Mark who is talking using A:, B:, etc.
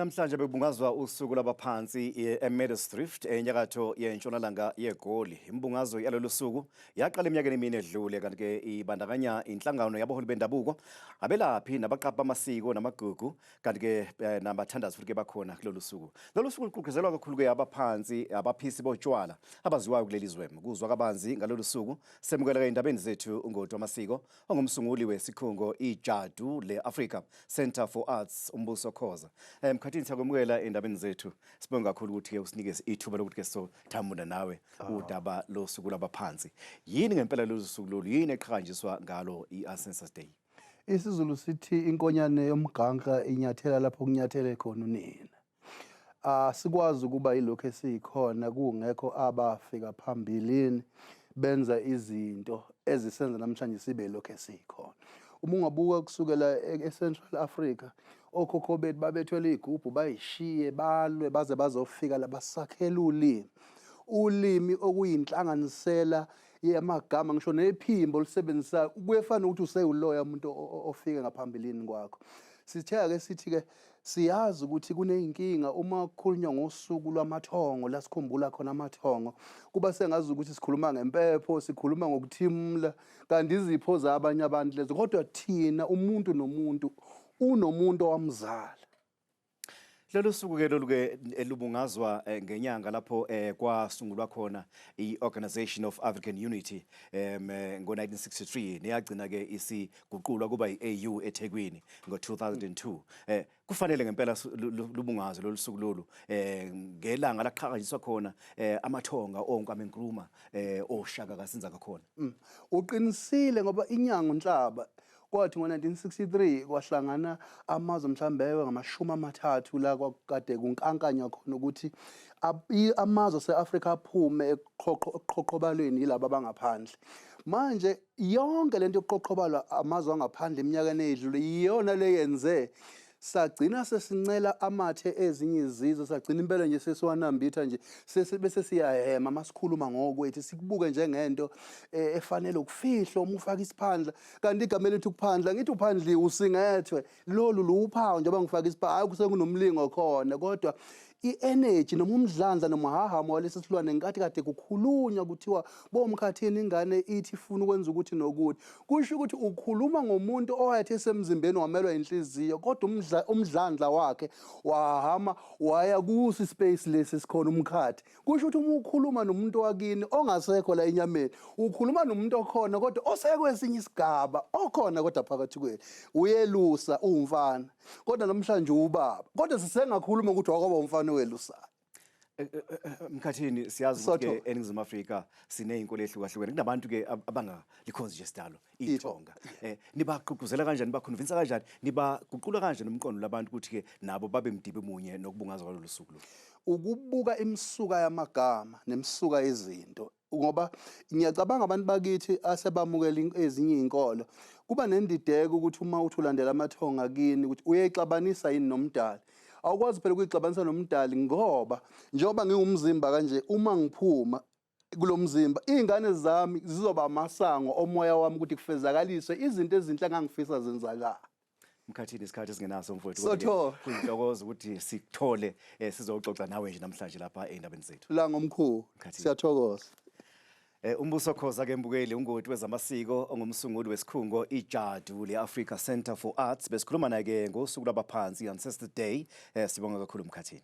A: Namhlanje bekubungazwa usuku labaphansi eMeadows enyakatho yentshonalanga yeGoli. Imbungazo yalolu suku yaqala eminyakeni emine edlule kanti ke ibandakanya inhlangano yabaholi bendabuko, abelaphi nabaqaphi bamasiko namagugu kanti ke nabathandazi futhi ke bakhona kulolu suku. Lolu suku luqhuqhizelwa kakhulu ke abaphansi, abaphisi botshwala abaziwayo kuleli zwe. Kuzwa kabanzi ngalolu suku semukela endabeni zethu ungoti wamasiko ongumsunguli wesikhungo iJadu le-Africa Center for Arts Umbuso Khoza. Mkhathini siyakwamukela endabeni zethu. Sibonga kakhulu ukuthi ke usinike ithuba lokuthi ke sothamuna nawe udaba lo suku labaphansi. Yini ngempela lolu suku lolu? Yini eqhanjiswa ngalo i-Ancestors Day?
B: IsiZulu sithi inkonyane yomganka inyathela lapho kunyathele khona unina. Sikwazi ukuba ilokho esikhona kungekho abafika phambilini benza izinto ezisenza namhlanje sibe lokho esikhona. Uma ungabuka kusukela eCentral Africa, okhokho bethu babethwele igubhu bayishiye balwe baze bazofika la basakhela ulimi okuyinhlanganisela yamagama ngisho nephimbo olusebenzisayo kuyefana ukuthi useyuloya umuntu ofike ngaphambilini kwakho. Sithe ke sithi ke siyazi ukuthi kuneyinkinga uma kukhulunywa ngosuku lwamathongo la sikhumbula khona amathongo, kuba sengazi ukuthi sikhuluma ngempepho, sikhuluma ngokuthimula kanti izipho zabanye abantu lezo, kodwa thina umuntu nomuntu unomuntu owamzala.
A: Lolu suku ke lolu ke elubungazwa ngenyanga lapho kwasungulwa khona i-Organization of African Unity ngo-1963 neyagcina ke isiguqulwa kuba i-AU eThekwini ngo-2002. Kufanele ngempela lubungazwe lolu suku lolu ngelanga laqhakaziswa khona amathonga oNkamenkrumah oShaka kaSinza kakhona.
B: Uqinisile ngoba inyanga uNhlaba kwathi ngo-1963 kwahlangana amazwe mhlambe ngama-30 la kwakade kunkankanywa khona ukuthi amazwe ase-Afrika aphume eqhoqhobalweni yilabo abangaphandle. Manje yonke lento yokuqhoqhobalwa amazwe angaphandle eminyakeni eyedlule iyona leyenze sagcina sesincela amathe ezinye izizwe, sagcina impela nje sesiwanambitha nje bese siyahema masikhuluma ngokwethu sikubuke njengento efanele ukufihlwa uma ufaka isiphandla kanti igama elithi ukuphandla ngithi uphandliwe usingethwe lolu luphawu njengoba ngifaka isiphandla hayi kusekunumlingo khona kodwa i-energy noma umdlandla noma umahahamo walesi silwane ngenkathi kade kukhulunywa kuthiwa bomkhathini ingane ithi ifuna ukwenza ukuthi nokuthi kusho ukuthi ukhuluma ngomuntu owayethi esemzimbeni wamelwa inhliziyo kodwa umdlandla wakhe wahama waya kusi space lesi sikhona umkhathi. Kusho ukuthi uma ukhuluma nomuntu wakini ongasekho la enyameni ukhuluma nomuntu okhona kodwa osekwesinye isigaba okhona kodwa phakathi kwenu uyelusa umfana kodwa namhlanje ubaba kodwa sisengakhuluma ukuthi wakwaba umfana welusayo.
A: Mkhathini siyazi ukuthi eNingizimu Afrika siney'nkolo ehlukahlukene kunabantu ke abangalikhonzi nje sidalo ithonga. Nibagqugquzela kanjani, nibakhonvinsa kanjani, nibaguqula kanjani umqondo labantu ukuthi ke nabo babe mdibe munye nokubungazwa kwalolu suku lo?
B: Ukubuka imisuka yamagama nemisuka yezinto ngoba ngiyacabanga abantu bakithi asebamukela ezinye izinkolo kuba nendideko ukuthi uma uthi ulandela amathonga kini ukuthi uyayixabanisa yini nomdali. Awukwazi phela ukuyixabanisa nomdali ngoba njengoba ngingumzimba kanje uma ngiphuma kulo mzimba izingane zami zizoba amasango omoya wami ukuthi kufezakaliswe izinto ezinhle engangifisa zenzakala.
A: Mkhathini isikhathi esingenaso mfowethu kuyintokozo ukuthi sikuthole sizoxoxa nawe nje namhlanje lapha endabeni zethu.
B: La ngomkhulu siyathokoza.
A: Umbuso Khoza ke mbukeli ungoti wezamasiko ongumsunguli wesikhungo iJadu le-Africa Center for Arts. Besikhuluma naye ke ngosuku labaphansi i-Ancestors Day. Sibonga kakhulu Mkhathini.